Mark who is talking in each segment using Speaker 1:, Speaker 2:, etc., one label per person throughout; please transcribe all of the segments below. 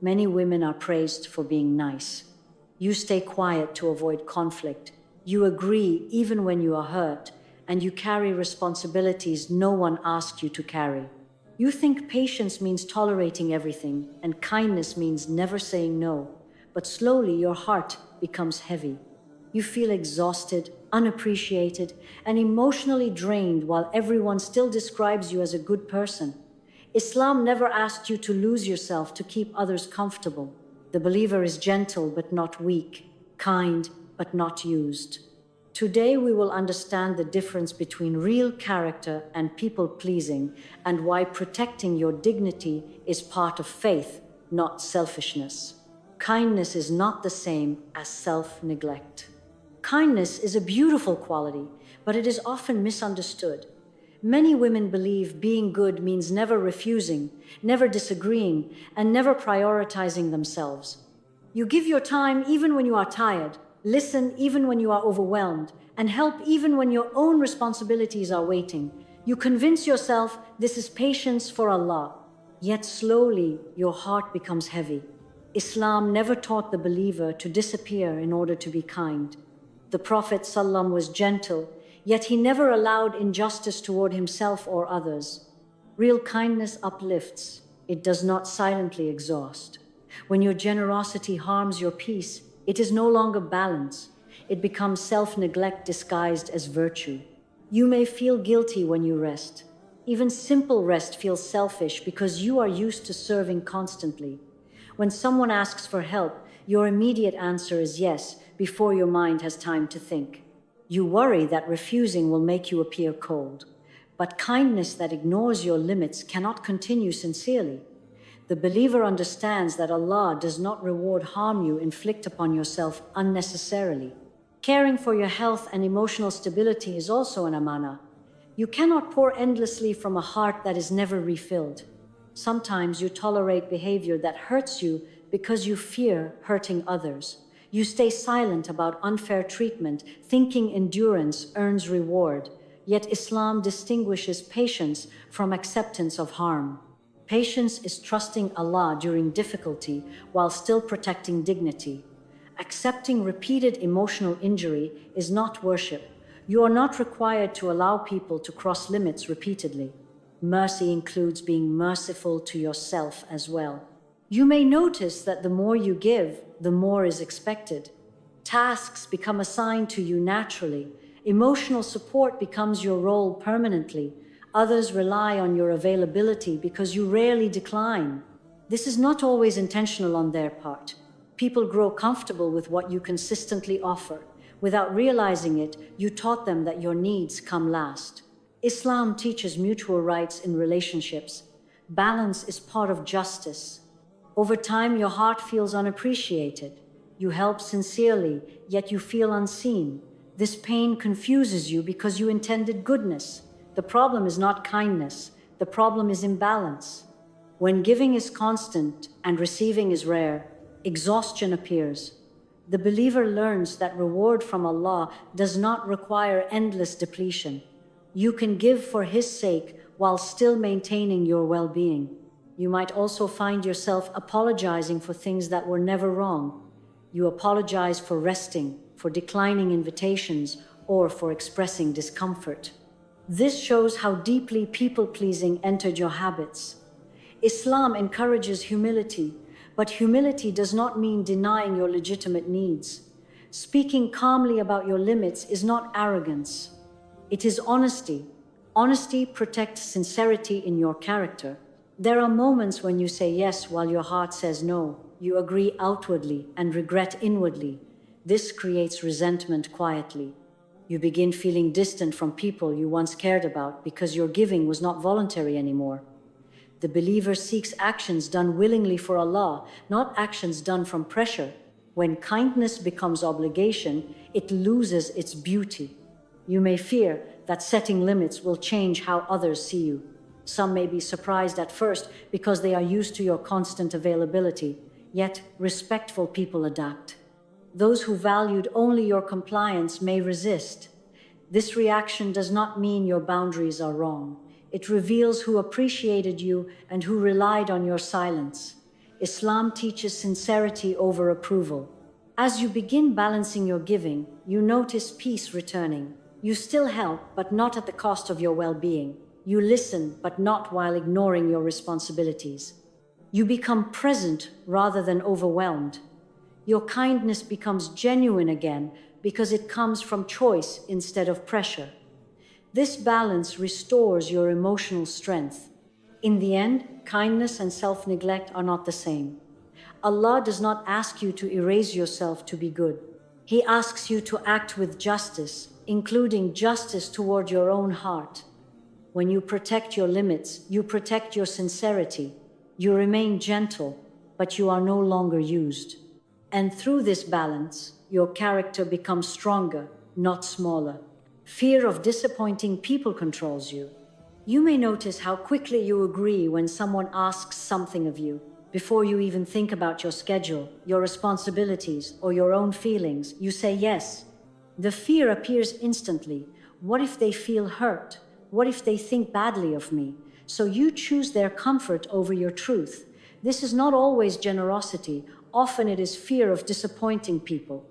Speaker 1: Many women are praised for being nice. You stay quiet to avoid conflict. You agree even when you are hurt, and you carry responsibilities no one asked you to carry. You think patience means tolerating everything, and kindness means never saying no, but slowly your heart becomes heavy. You feel exhausted, unappreciated, and emotionally drained while everyone still describes you as a good person. Islam never asked you to lose yourself to keep others comfortable. The believer is gentle but not weak, kind but not used. Today we will understand the difference between real character and people-pleasing, and why protecting your dignity is part of faith, not selfishness. Kindness is not the same as self-neglect. Kindness is a beautiful quality, but it is often misunderstood. Many women believe being good means never refusing, never disagreeing, and never prioritizing themselves. You give your time even when you are tired, listen even when you are overwhelmed, and help even when your own responsibilities are waiting. You convince yourself this is patience for Allah. Yet slowly your heart becomes heavy. Islam never taught the believer to disappear in order to be kind. The Prophet ﷺ was gentle, yet he never allowed injustice toward himself or others. Real kindness uplifts. It does not silently exhaust. When your generosity harms your peace, it is no longer balance. It becomes self-neglect disguised as virtue. You may feel guilty when you rest. Even simple rest feels selfish because you are used to serving constantly. When someone asks for help, your immediate answer is yes, before your mind has time to think. You worry that refusing will make you appear cold. But kindness that ignores your limits cannot continue sincerely. The believer understands that Allah does not reward harm you inflict upon yourself unnecessarily. Caring for your health and emotional stability is also an amana. You cannot pour endlessly from a heart that is never refilled. Sometimes you tolerate behavior that hurts you because you fear hurting others. You stay silent about unfair treatment, thinking endurance earns reward. Yet Islam distinguishes patience from acceptance of harm. Patience is trusting Allah during difficulty while still protecting dignity. Accepting repeated emotional injury is not worship. You are not required to allow people to cross limits repeatedly. Mercy includes being merciful to yourself as well. You may notice that the more you give, the more is expected. Tasks become assigned to you naturally. Emotional support becomes your role permanently. Others rely on your availability because you rarely decline. This is not always intentional on their part. People grow comfortable with what you consistently offer. Without realizing it, you taught them that your needs come last. Islam teaches mutual rights in relationships. Balance is part of justice. Over time, your heart feels unappreciated. You help sincerely, yet you feel unseen. This pain confuses you because you intended goodness. The problem is not kindness. The problem is imbalance. When giving is constant and receiving is rare, exhaustion appears. The believer learns that reward from Allah does not require endless depletion. You can give for His sake while still maintaining your well-being. You might also find yourself apologizing for things that were never wrong. You apologize for resting, for declining invitations, or for expressing discomfort. This shows how deeply people-pleasing entered your habits. Islam encourages humility, but humility does not mean denying your legitimate needs. Speaking calmly about your limits is not arrogance. It is honesty. Honesty protects sincerity in your character. There are moments when you say yes while your heart says no. You agree outwardly and regret inwardly. This creates resentment quietly. You begin feeling distant from people you once cared about because your giving was not voluntary anymore. The believer seeks actions done willingly for Allah, not actions done from pressure. When kindness becomes obligation, it loses its beauty. You may fear that setting limits will change how others see you. Some may be surprised at first because they are used to your constant availability, yet respectful people adapt. Those who valued only your compliance may resist. This reaction does not mean your boundaries are wrong. It reveals who appreciated you and who relied on your silence. Islam teaches sincerity over approval. As you begin balancing your giving, you notice peace returning. You still help, but not at the cost of your well-being. You listen, but not while ignoring your responsibilities. You become present rather than overwhelmed. Your kindness becomes genuine again because it comes from choice instead of pressure. This balance restores your emotional strength. In the end, kindness and self-neglect are not the same. Allah does not ask you to erase yourself to be good. He asks you to act with justice, including justice toward your own heart. When you protect your limits, you protect your sincerity. You remain gentle, but you are no longer used. And through this balance, your character becomes stronger, not smaller. Fear of disappointing people controls you. You may notice how quickly you agree when someone asks something of you. Before you even think about your schedule, your responsibilities, or your own feelings, you say yes. The fear appears instantly. What if they feel hurt? What if they think badly of me? So you choose their comfort over your truth. This is not always generosity. Often it is fear of disappointing people.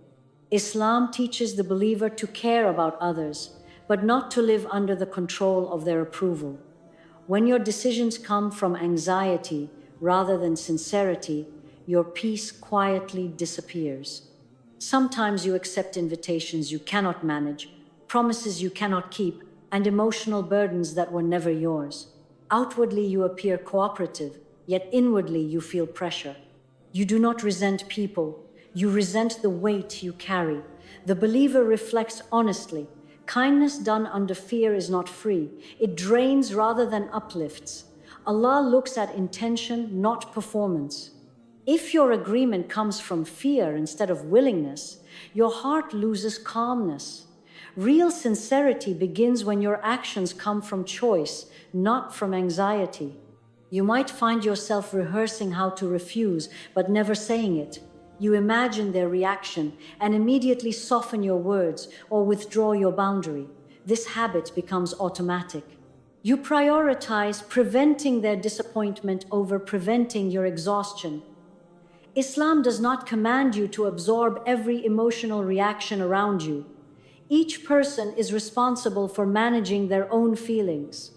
Speaker 1: Islam teaches the believer to care about others, but not to live under the control of their approval. When your decisions come from anxiety rather than sincerity, your peace quietly disappears. Sometimes you accept invitations you cannot manage, promises you cannot keep, and emotional burdens that were never yours. Outwardly you appear cooperative, yet inwardly you feel pressure. You do not resent people, you resent the weight you carry. The believer reflects honestly. Kindness done under fear is not free. It drains rather than uplifts. Allah looks at intention, not performance. If your agreement comes from fear instead of willingness, your heart loses calmness. Real sincerity begins when your actions come from choice, not from anxiety. You might find yourself rehearsing how to refuse, but never saying it. You imagine their reaction and immediately soften your words or withdraw your boundary. This habit becomes automatic. You prioritize preventing their disappointment over preventing your exhaustion. Islam does not command you to absorb every emotional reaction around you. Each person is responsible for managing their own feelings.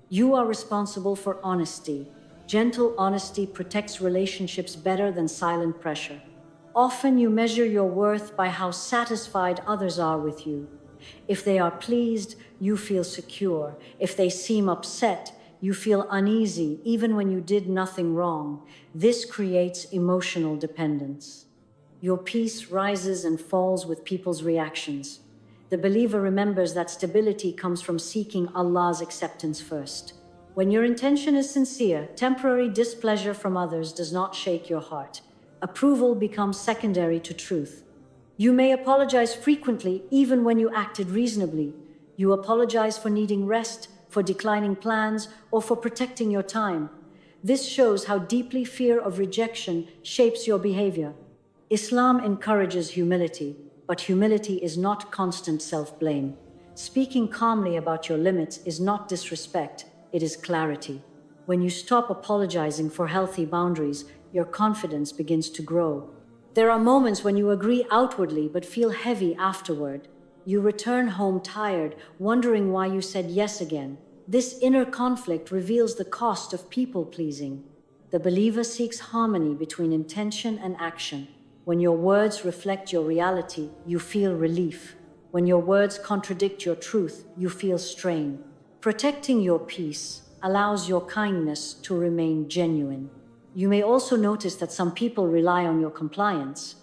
Speaker 1: You are responsible for honesty. Gentle honesty protects relationships better than silent pressure. Often you measure your worth by how satisfied others are with you. If they are pleased, you feel secure. If they seem upset, you feel uneasy even when you did nothing wrong. This creates emotional dependence. Your peace rises and falls with people's reactions. The believer remembers that stability comes from seeking Allah's acceptance first. When your intention is sincere, temporary displeasure from others does not shake your heart. Approval becomes secondary to truth. You may apologize frequently even when you acted reasonably. You apologize for needing rest, for declining plans, or for protecting your time. This shows how deeply fear of rejection shapes your behavior. Islam encourages humility, but humility is not constant self-blame. Speaking calmly about your limits is not disrespect, it is clarity. When you stop apologizing for healthy boundaries, your confidence begins to grow. There are moments when you agree outwardly but feel heavy afterward. You return home tired, wondering why you said yes again. This inner conflict reveals the cost of people-pleasing. The believer seeks harmony between intention and action. When your words reflect your reality, you feel relief. When your words contradict your truth, you feel strain. Protecting your peace allows your kindness to remain genuine. You may also notice that some people rely on your compliance.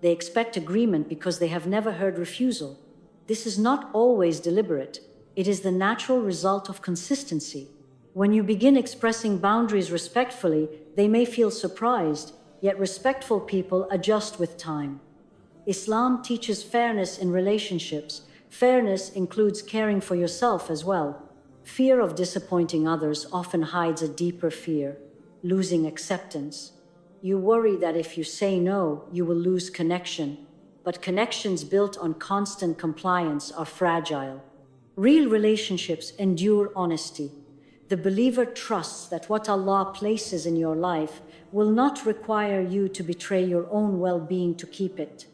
Speaker 1: They expect agreement because they have never heard refusal. This is not always deliberate. It is the natural result of consistency. When you begin expressing boundaries respectfully, they may feel surprised, yet respectful people adjust with time. Islam teaches fairness in relationships. Fairness includes caring for yourself as well. Fear of disappointing others often hides a deeper fear, losing acceptance. You worry that if you say no, you will lose connection. But connections built on constant compliance are fragile. Real relationships endure honesty. The believer trusts that what Allah places in your life will not require you to betray your own well-being to keep it.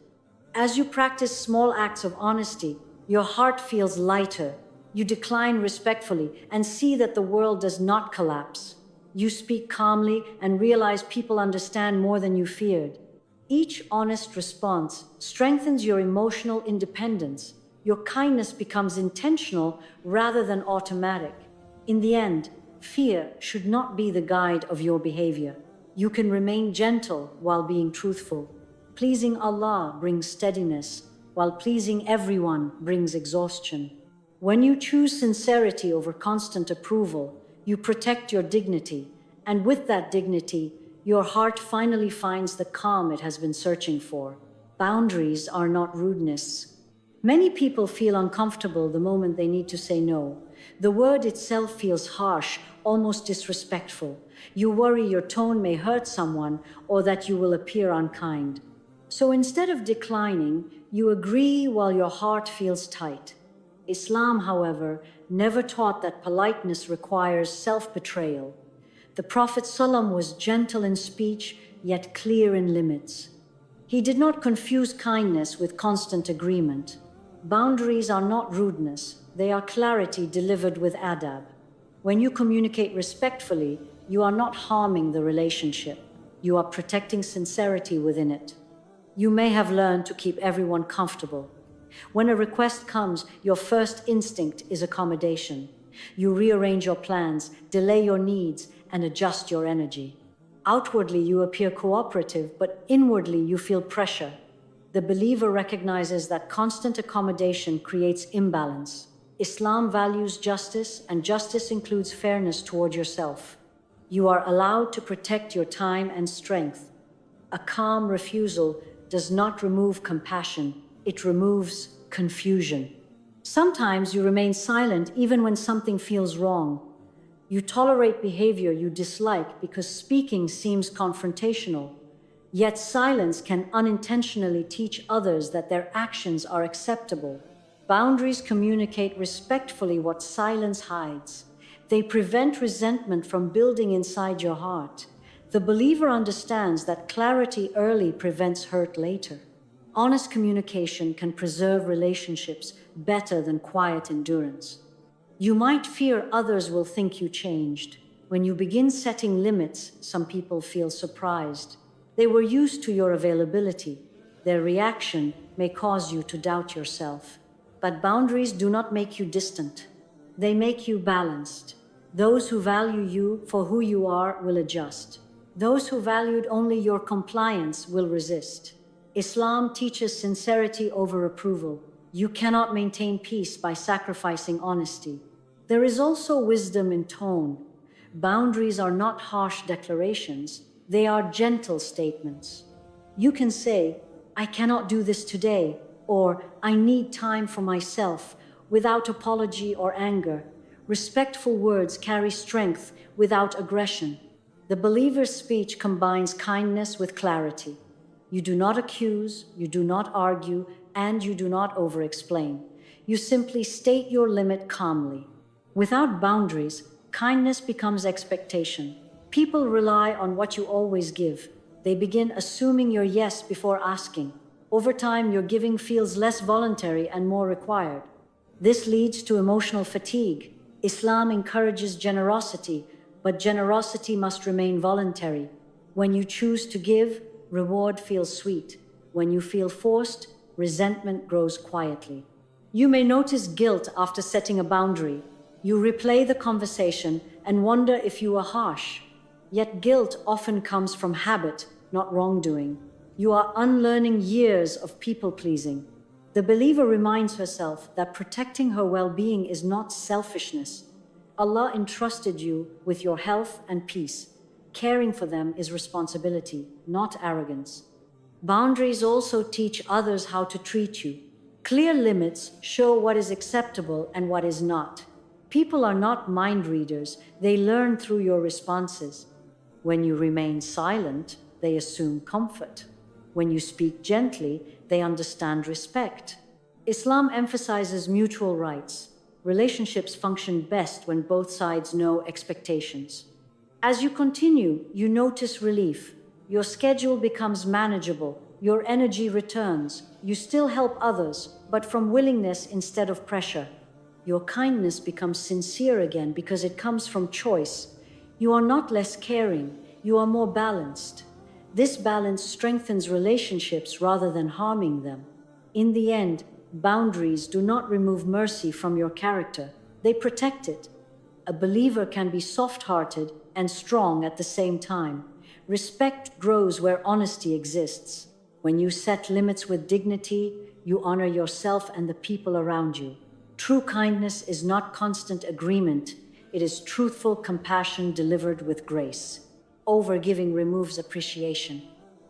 Speaker 1: As you practice small acts of honesty, your heart feels lighter. You decline respectfully and see that the world does not collapse. You speak calmly and realize people understand more than you feared. Each honest response strengthens your emotional independence. Your kindness becomes intentional rather than automatic. In the end, fear should not be the guide of your behavior. You can remain gentle while being truthful. Pleasing Allah brings steadiness, while pleasing everyone brings exhaustion. When you choose sincerity over constant approval, you protect your dignity, and with that dignity, your heart finally finds the calm it has been searching for. Boundaries are not rudeness. Many people feel uncomfortable the moment they need to say no. The word itself feels harsh, almost disrespectful. You worry your tone may hurt someone or that you will appear unkind. So instead of declining, you agree while your heart feels tight. Islam, however, never taught that politeness requires self-betrayal. The Prophet ﷺ was gentle in speech, yet clear in limits. He did not confuse kindness with constant agreement. Boundaries are not rudeness, they are clarity delivered with adab. When you communicate respectfully, you are not harming the relationship. You are protecting sincerity within it. You may have learned to keep everyone comfortable. When a request comes, your first instinct is accommodation. You rearrange your plans, delay your needs, and adjust your energy. Outwardly, you appear cooperative, but inwardly, you feel pressure. The believer recognizes that constant accommodation creates imbalance. Islam values justice, and justice includes fairness toward yourself. You are allowed to protect your time and strength. A calm refusal does not remove compassion, it removes confusion. Sometimes you remain silent even when something feels wrong. You tolerate behavior you dislike because speaking seems confrontational. Yet silence can unintentionally teach others that their actions are acceptable. Boundaries communicate respectfully what silence hides. They prevent resentment from building inside your heart. The believer understands that clarity early prevents hurt later. Honest communication can preserve relationships better than quiet endurance. You might fear others will think you changed. When you begin setting limits, some people feel surprised. They were used to your availability. Their reaction may cause you to doubt yourself. But boundaries do not make you distant. They make you balanced. Those who value you for who you are will adjust. Those who valued only your compliance will resist. Islam teaches sincerity over approval. You cannot maintain peace by sacrificing honesty. There is also wisdom in tone. Boundaries are not harsh declarations, they are gentle statements. You can say, "I cannot do this today," or "I need time for myself," without apology or anger. Respectful words carry strength without aggression. The believer's speech combines kindness with clarity. You do not accuse, you do not argue, and you do not over-explain. You simply state your limit calmly. Without boundaries, kindness becomes expectation. People rely on what you always give. They begin assuming your yes before asking. Over time, your giving feels less voluntary and more required. This leads to emotional fatigue. Islam encourages generosity, but generosity must remain voluntary. When you choose to give, reward feels sweet. When you feel forced, resentment grows quietly. You may notice guilt after setting a boundary. You replay the conversation and wonder if you were harsh. Yet guilt often comes from habit, not wrongdoing. You are unlearning years of people-pleasing. The believer reminds herself that protecting her well-being is not selfishness. Allah entrusted you with your health and peace. Caring for them is responsibility, not arrogance. Boundaries also teach others how to treat you. Clear limits show what is acceptable and what is not. People are not mind readers, they learn through your responses. When you remain silent, they assume comfort. When you speak gently, they understand respect. Islam emphasizes mutual rights. Relationships function best when both sides know expectations. As you continue, you notice relief. Your schedule becomes manageable. Your energy returns. You still help others, but from willingness instead of pressure. Your kindness becomes sincere again because it comes from choice. You are not less caring, you are more balanced. This balance strengthens relationships rather than harming them. In the end, boundaries do not remove mercy from your character, they protect it. A believer can be soft-hearted and strong at the same time. Respect grows where honesty exists. When you set limits with dignity, you honor yourself and the people around you. True kindness is not constant agreement, it is truthful compassion delivered with grace. Overgiving removes appreciation.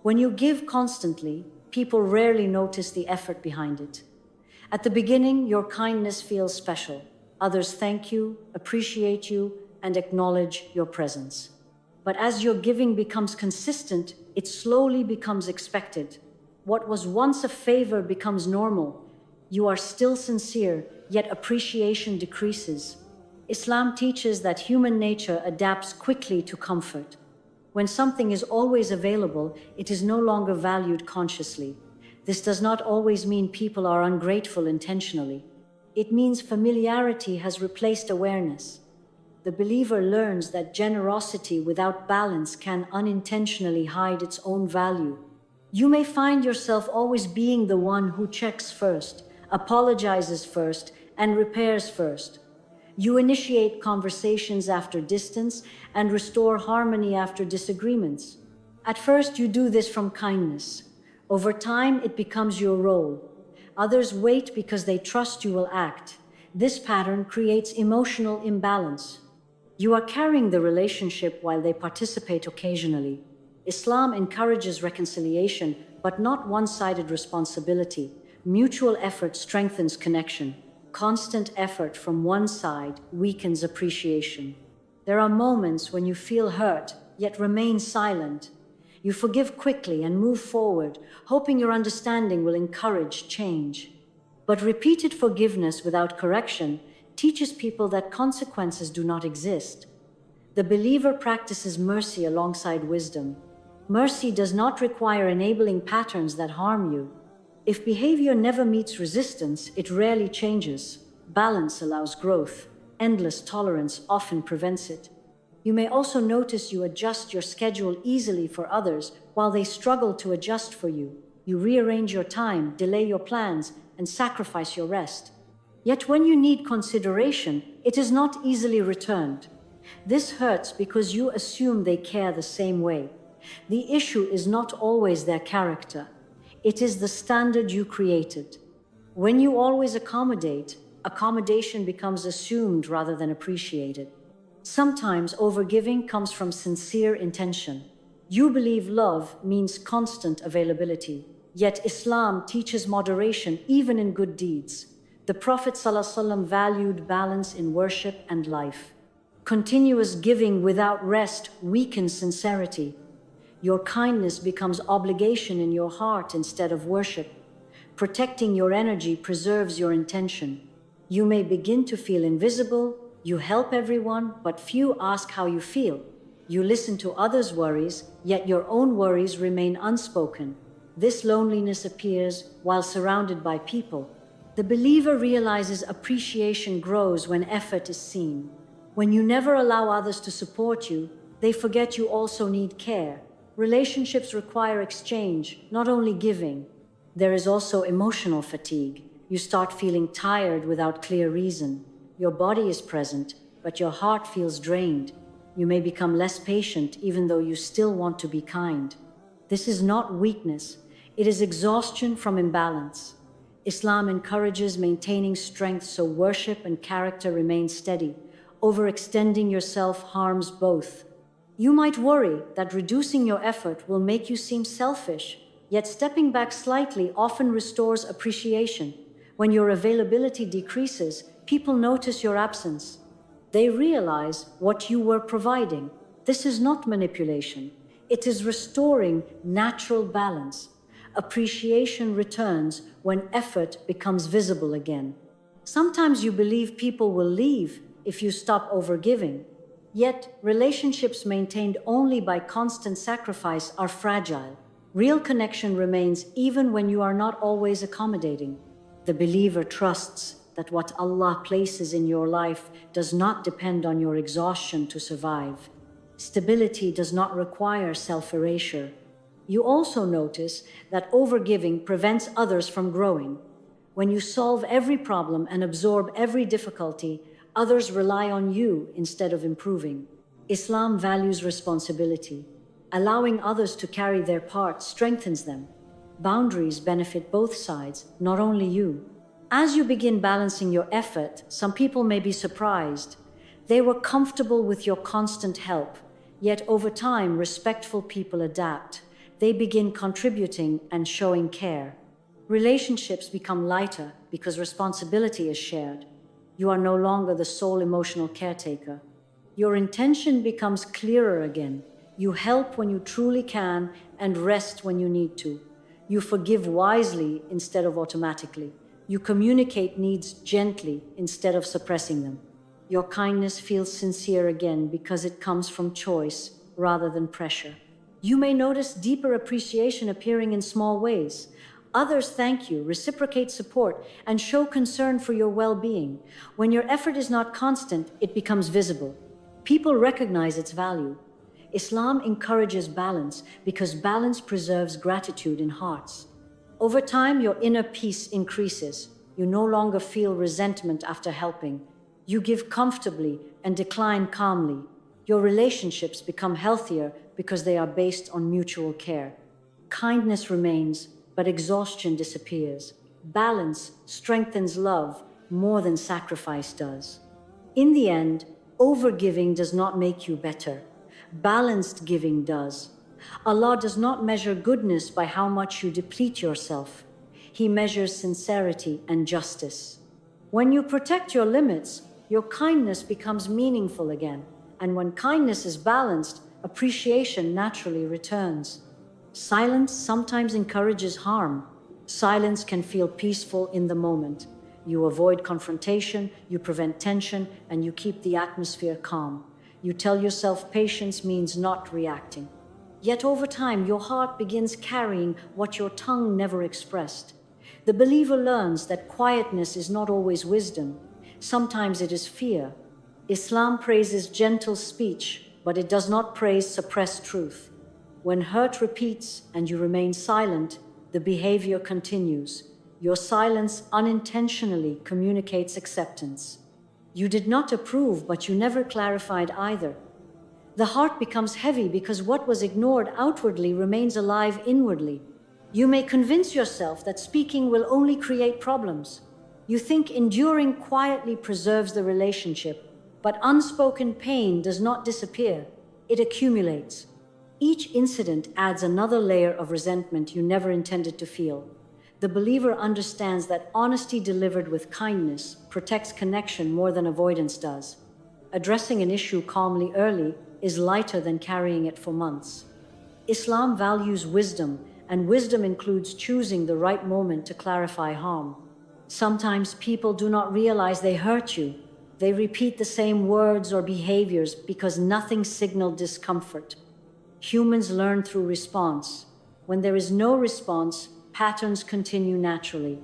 Speaker 1: When you give constantly, people rarely notice the effort behind it. At the beginning, your kindness feels special. Others thank you, appreciate you, and acknowledge your presence. But as your giving becomes consistent, it slowly becomes expected. What was once a favor becomes normal. You are still sincere, yet appreciation decreases. Islam teaches that human nature adapts quickly to comfort. When something is always available, it is no longer valued consciously. This does not always mean people are ungrateful intentionally. It means familiarity has replaced awareness. The believer learns that generosity without balance can unintentionally hide its own value. You may find yourself always being the one who checks first, apologizes first, and repairs first. You initiate conversations after distance and restore harmony after disagreements. At first, you do this from kindness. Over time, it becomes your role. Others wait because they trust you will act. This pattern creates emotional imbalance. You are carrying the relationship while they participate occasionally. Islam encourages reconciliation, but not one-sided responsibility. Mutual effort strengthens connection. Constant effort from one side weakens appreciation. There are moments when you feel hurt, yet remain silent. You forgive quickly and move forward, hoping your understanding will encourage change. But repeated forgiveness without correction teaches people that consequences do not exist. The believer practices mercy alongside wisdom. Mercy does not require enabling patterns that harm you. If behavior never meets resistance, it rarely changes. Balance allows growth. Endless tolerance often prevents it. You may also notice you adjust your schedule easily for others while they struggle to adjust for you. You rearrange your time, delay your plans, and sacrifice your rest. Yet when you need consideration, it is not easily returned. This hurts because you assume they care the same way. The issue is not always their character. It is the standard you created. When you always accommodate, accommodation becomes assumed rather than appreciated. Sometimes overgiving comes from sincere intention. You believe love means constant availability, yet Islam teaches moderation even in good deeds. The Prophet ﷺ valued balance in worship and life. Continuous giving without rest weakens sincerity. Your kindness becomes obligation in your heart instead of worship. Protecting your energy preserves your intention. You may begin to feel invisible. You help everyone, but few ask how you feel. You listen to others' worries, yet your own worries remain unspoken. This loneliness appears while surrounded by people. The believer realizes appreciation grows when effort is seen. When you never allow others to support you, they forget you also need care. Relationships require exchange, not only giving. There is also emotional fatigue. You start feeling tired without clear reason. Your body is present, but your heart feels drained. You may become less patient even though you still want to be kind. This is not weakness, it is exhaustion from imbalance. Islam encourages maintaining strength so worship and character remain steady. Overextending yourself harms both. You might worry that reducing your effort will make you seem selfish, yet stepping back slightly often restores appreciation. When your availability decreases, people notice your absence. They realize what you were providing. This is not manipulation. It is restoring natural balance. Appreciation returns when effort becomes visible again. Sometimes you believe people will leave if you stop overgiving. Yet, relationships maintained only by constant sacrifice are fragile. Real connection remains even when you are not always accommodating. The believer trusts that what Allah places in your life does not depend on your exhaustion to survive. Stability does not require self-erasure. You also notice that overgiving prevents others from growing. When you solve every problem and absorb every difficulty, others rely on you instead of improving. Islam values responsibility. Allowing others to carry their part strengthens them. Boundaries benefit both sides, not only you. As you begin balancing your effort, some people may be surprised. They were comfortable with your constant help, yet over time, respectful people adapt. They begin contributing and showing care. Relationships become lighter because responsibility is shared. You are no longer the sole emotional caretaker. Your intention becomes clearer again. You help when you truly can and rest when you need to. You forgive wisely instead of automatically. You communicate needs gently instead of suppressing them. Your kindness feels sincere again because it comes from choice rather than pressure. You may notice deeper appreciation appearing in small ways. Others thank you, reciprocate support, and show concern for your well-being. When your effort is not constant, it becomes visible. People recognize its value. Islam encourages balance because balance preserves gratitude in hearts. Over time, your inner peace increases. You no longer feel resentment after helping. You give comfortably and decline calmly. Your relationships become healthier because they are based on mutual care. Kindness remains, but exhaustion disappears. Balance strengthens love more than sacrifice does. In the end, overgiving does not make you better. Balanced giving does. Allah does not measure goodness by how much you deplete yourself. He measures sincerity and justice. When you protect your limits, your kindness becomes meaningful again. And when kindness is balanced, appreciation naturally returns. Silence sometimes encourages harm. Silence can feel peaceful in the moment. You avoid confrontation, you prevent tension, and you keep the atmosphere calm. You tell yourself patience means not reacting. Yet over time, your heart begins carrying what your tongue never expressed. The believer learns that quietness is not always wisdom. Sometimes it is fear. Islam praises gentle speech, but it does not praise suppressed truth. When hurt repeats and you remain silent, the behavior continues. Your silence unintentionally communicates acceptance. You did not approve, but you never clarified either. The heart becomes heavy because what was ignored outwardly remains alive inwardly. You may convince yourself that speaking will only create problems. You think enduring quietly preserves the relationship, but unspoken pain does not disappear. It accumulates. Each incident adds another layer of resentment you never intended to feel. The believer understands that honesty delivered with kindness protects connection more than avoidance does. Addressing an issue calmly early is lighter than carrying it for months. Islam values wisdom, and wisdom includes choosing the right moment to clarify harm. Sometimes people do not realize they hurt you. They repeat the same words or behaviors because nothing signaled discomfort. Humans learn through response. When there is no response, patterns continue naturally.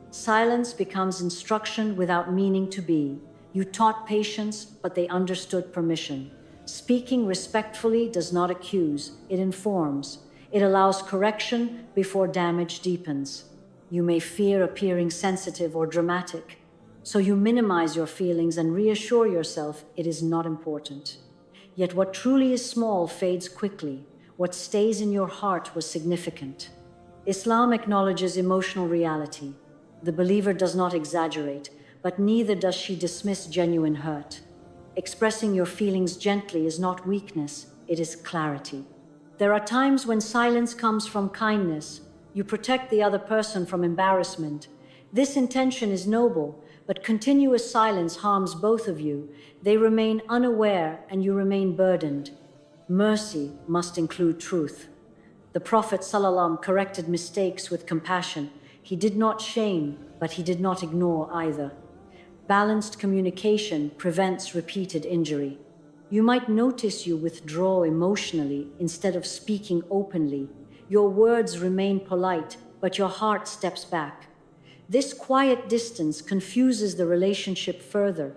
Speaker 1: Silence becomes instruction without meaning to be. You taught patience, but they understood permission. Speaking respectfully does not accuse, it informs. It allows correction before damage deepens. You may fear appearing sensitive or dramatic, so you minimize your feelings and reassure yourself it is not important. Yet what truly is small fades quickly. What stays in your heart was significant. Islam acknowledges emotional reality. The believer does not exaggerate, but neither does she dismiss genuine hurt. Expressing your feelings gently is not weakness, it is clarity. There are times when silence comes from kindness. You protect the other person from embarrassment. This intention is noble, but continuous silence harms both of you. They remain unaware and you remain burdened. Mercy must include truth. The Prophet ﷺ corrected mistakes with compassion. He did not shame, but he did not ignore either. Balanced communication prevents repeated injury. You might notice you withdraw emotionally instead of speaking openly. Your words remain polite, but your heart steps back. This quiet distance confuses the relationship further.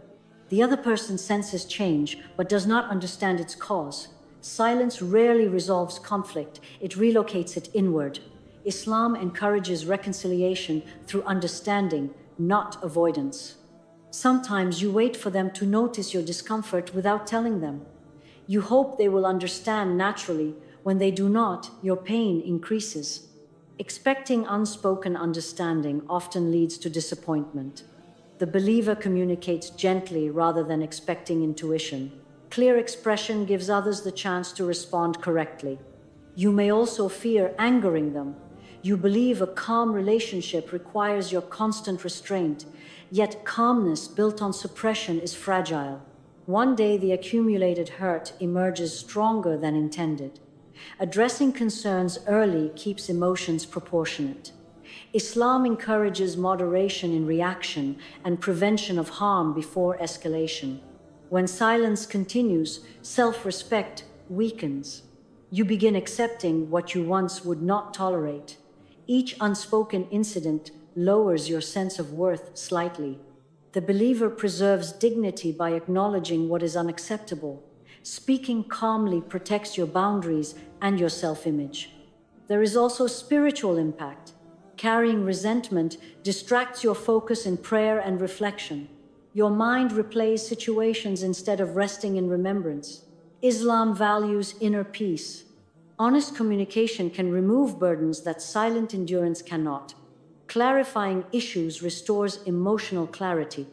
Speaker 1: The other person senses change, but does not understand its cause. Silence rarely resolves conflict, it relocates it inward. Islam encourages reconciliation through understanding, not avoidance. Sometimes you wait for them to notice your discomfort without telling them. You hope they will understand naturally. When they do not, your pain increases. Expecting unspoken understanding often leads to disappointment. The believer communicates gently rather than expecting intuition. Clear expression gives others the chance to respond correctly. You may also fear angering them. You believe a calm relationship requires your constant restraint, yet calmness built on suppression is fragile. One day the accumulated hurt emerges stronger than intended. Addressing concerns early keeps emotions proportionate. Islam encourages moderation in reaction and prevention of harm before escalation. When silence continues, self-respect weakens. You begin accepting what you once would not tolerate. Each unspoken incident lowers your sense of worth slightly. The believer preserves dignity by acknowledging what is unacceptable. Speaking calmly protects your boundaries and your self-image. There is also spiritual impact. Carrying resentment distracts your focus in prayer and reflection. Your mind replays situations instead of resting in remembrance. Islam values inner peace. Honest communication can remove burdens that silent endurance cannot. Clarifying issues restores emotional clarity.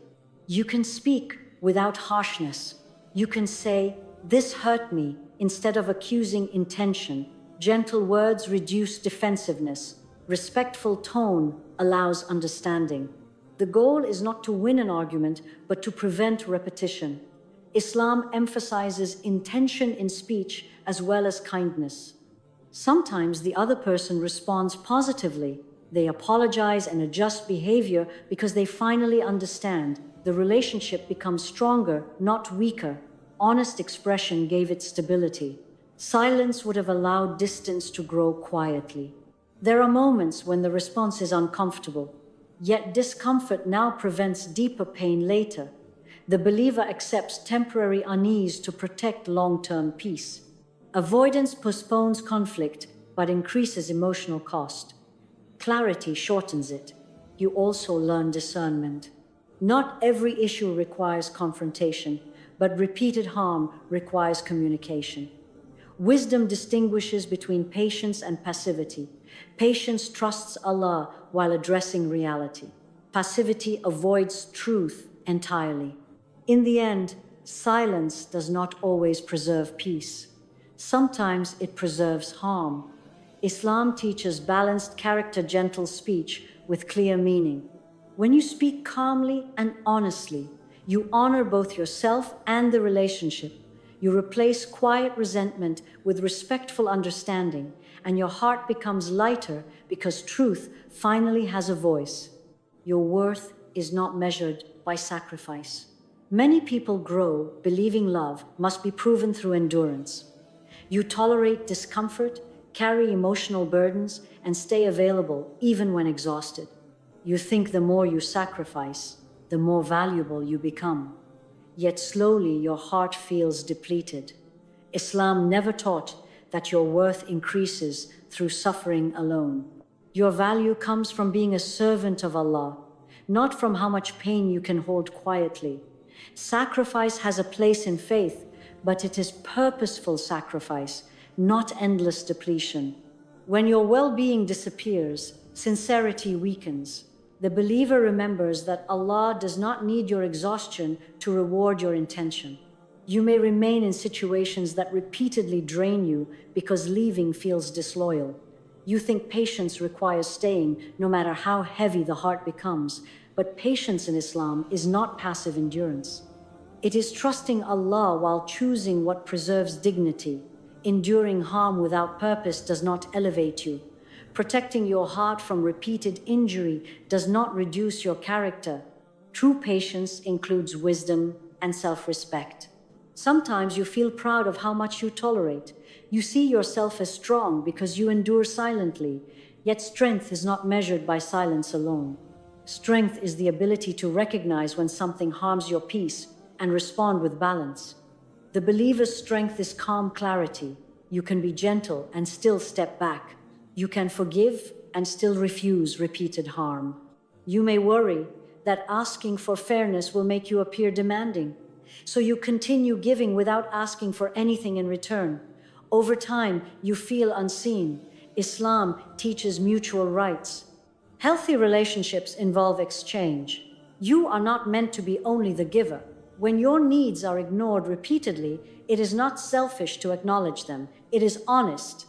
Speaker 1: You can speak without harshness. You can say, "This hurt me," instead of accusing intention. Gentle words reduce defensiveness. Respectful tone allows understanding. The goal is not to win an argument, but to prevent repetition. Islam emphasizes intention in speech as well as kindness. Sometimes the other person responds positively. They apologize and adjust behavior because they finally understand. The relationship becomes stronger, not weaker. Honest expression gave it stability. Silence would have allowed distance to grow quietly. There are moments when the response is uncomfortable, yet discomfort now prevents deeper pain later. The believer accepts temporary unease to protect long-term peace. Avoidance postpones conflict, but increases emotional cost. Clarity shortens it. You also learn discernment. Not every issue requires confrontation, but repeated harm requires communication. Wisdom distinguishes between patience and passivity. Patience trusts Allah while addressing reality. Passivity avoids truth entirely. In the end, silence does not always preserve peace. Sometimes it preserves harm. Islam teaches balanced character, gentle speech with clear meaning. When you speak calmly and honestly, you honor both yourself and the relationship. You replace quiet resentment with respectful understanding, and your heart becomes lighter because truth finally has a voice. Your worth is not measured by sacrifice. Many people grow believing love must be proven through endurance. You tolerate discomfort, carry emotional burdens, and stay available even when exhausted. You think the more you sacrifice, the more valuable you become. Yet slowly your heart feels depleted. Islam never taught that your worth increases through suffering alone. Your value comes from being a servant of Allah, not from how much pain you can hold quietly. Sacrifice has a place in faith, but it is purposeful sacrifice, not endless depletion. When your well-being disappears, sincerity weakens. The believer remembers that Allah does not need your exhaustion to reward your intention. You may remain in situations that repeatedly drain you because leaving feels disloyal. You think patience requires staying no matter how heavy the heart becomes, but patience in Islam is not passive endurance. It is trusting Allah while choosing what preserves dignity. Enduring harm without purpose does not elevate you. Protecting your heart from repeated injury does not reduce your character. True patience includes wisdom and self-respect. Sometimes you feel proud of how much you tolerate. You see yourself as strong because you endure silently, yet strength is not measured by silence alone. Strength is the ability to recognize when something harms your peace and respond with balance. The believer's strength is calm clarity. You can be gentle and still step back. You can forgive and still refuse repeated harm. You may worry that asking for fairness will make you appear demanding, so you continue giving without asking for anything in return. Over time, you feel unseen. Islam teaches mutual rights. Healthy relationships involve exchange. You are not meant to be only the giver. When your needs are ignored repeatedly, it is not selfish to acknowledge them. It is honest.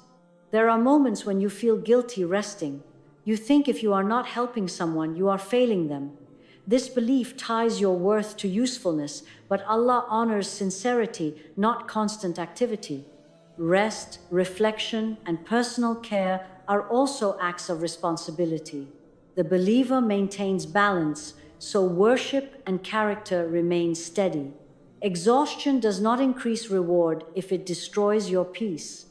Speaker 1: There are moments when you feel guilty resting. You think if you are not helping someone, you are failing them. This belief ties your worth to usefulness, but Allah honors sincerity, not constant activity. Rest, reflection, and personal care are also acts of responsibility. The believer maintains balance, so worship and character remain steady. Exhaustion does not increase reward if it destroys your peace.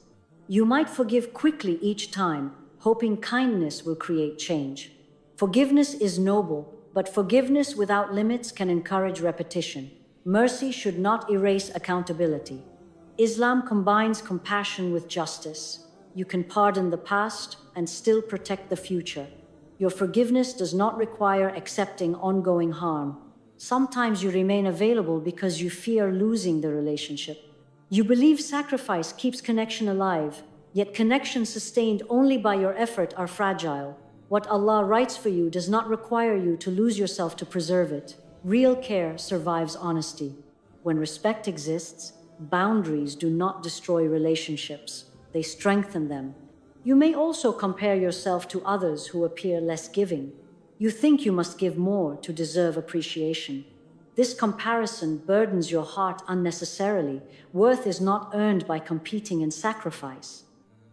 Speaker 1: You might forgive quickly each time, hoping kindness will create change. Forgiveness is noble, but forgiveness without limits can encourage repetition. Mercy should not erase accountability. Islam combines compassion with justice. You can pardon the past and still protect the future. Your forgiveness does not require accepting ongoing harm. Sometimes you remain available because you fear losing the relationship. You believe sacrifice keeps connection alive, yet connections sustained only by your effort are fragile. What Allah writes for you does not require you to lose yourself to preserve it. Real care survives honesty. When respect exists, boundaries do not destroy relationships, they strengthen them. You may also compare yourself to others who appear less giving. You think you must give more to deserve appreciation. This comparison burdens your heart unnecessarily. Worth is not earned by competing in sacrifice.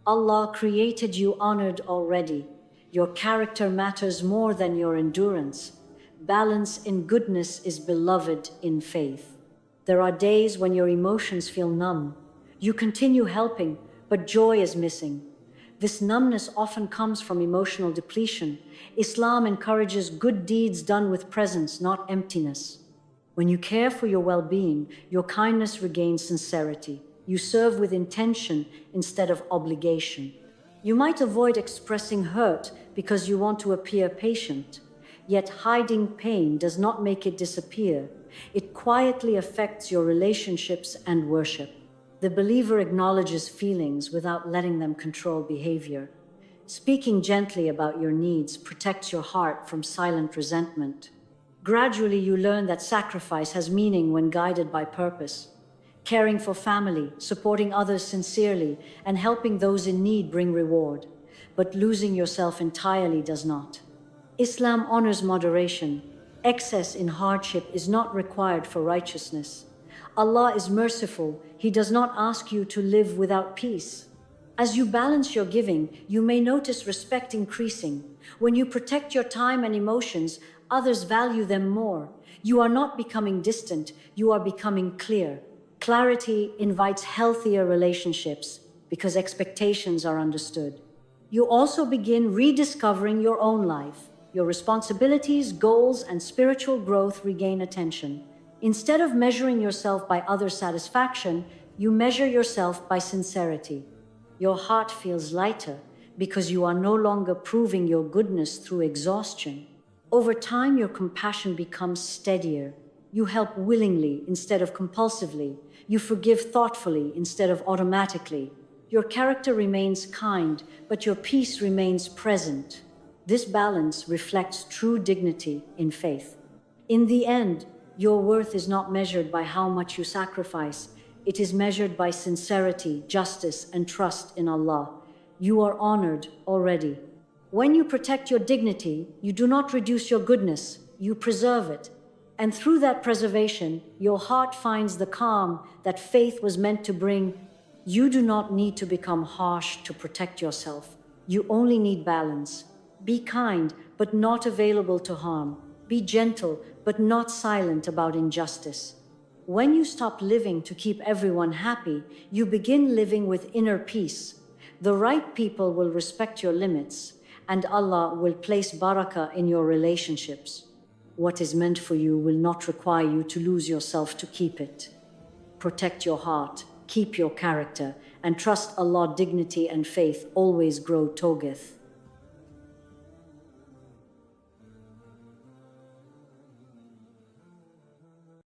Speaker 1: Allah created you honored already. Your character matters more than your endurance. Balance in goodness is beloved in faith. There are days when your emotions feel numb. You continue helping, but joy is missing. This numbness often comes from emotional depletion. Islam encourages good deeds done with presence, not emptiness. When you care for your well-being, your kindness regains sincerity. You serve with intention instead of obligation. You might avoid expressing hurt because you want to appear patient. Yet hiding pain does not make it disappear. It quietly affects your relationships and worship. The believer acknowledges feelings without letting them control behavior. Speaking gently about your needs protects your heart from silent resentment. Gradually, you learn that sacrifice has meaning when guided by purpose. Caring for family, supporting others sincerely, and helping those in need bring reward. But losing yourself entirely does not. Islam honors moderation. Excess in hardship is not required for righteousness. Allah is merciful. He does not ask you to live without peace. As you balance your giving, you may notice respect increasing. When you protect your time and emotions, others value them more. You are not becoming distant, you are becoming clear. Clarity invites healthier relationships because expectations are understood. You also begin rediscovering your own life. Your responsibilities, goals, and spiritual growth regain attention. Instead of measuring yourself by other satisfaction, you measure yourself by sincerity. Your heart feels lighter because you are no longer proving your goodness through exhaustion. Over time, your compassion becomes steadier. You help willingly instead of compulsively. You forgive thoughtfully instead of automatically. Your character remains kind, but your peace remains present. This balance reflects true dignity in faith. In the end, your worth is not measured by how much you sacrifice. It is measured by sincerity, justice, and trust in Allah. You are honored already. When you protect your dignity, you do not reduce your goodness, you preserve it. And through that preservation, your heart finds the calm that faith was meant to bring. You do not need to become harsh to protect yourself. You only need balance. Be kind, but not available to harm. Be gentle, but not silent about injustice. When you stop living to keep everyone happy, you begin living with inner peace. The right people will respect your limits, and Allah will place barakah in your relationships. What is meant for you will not require you to lose yourself to keep it. Protect your heart, keep your character, and trust Allah. Dignity and faith always grow togeth.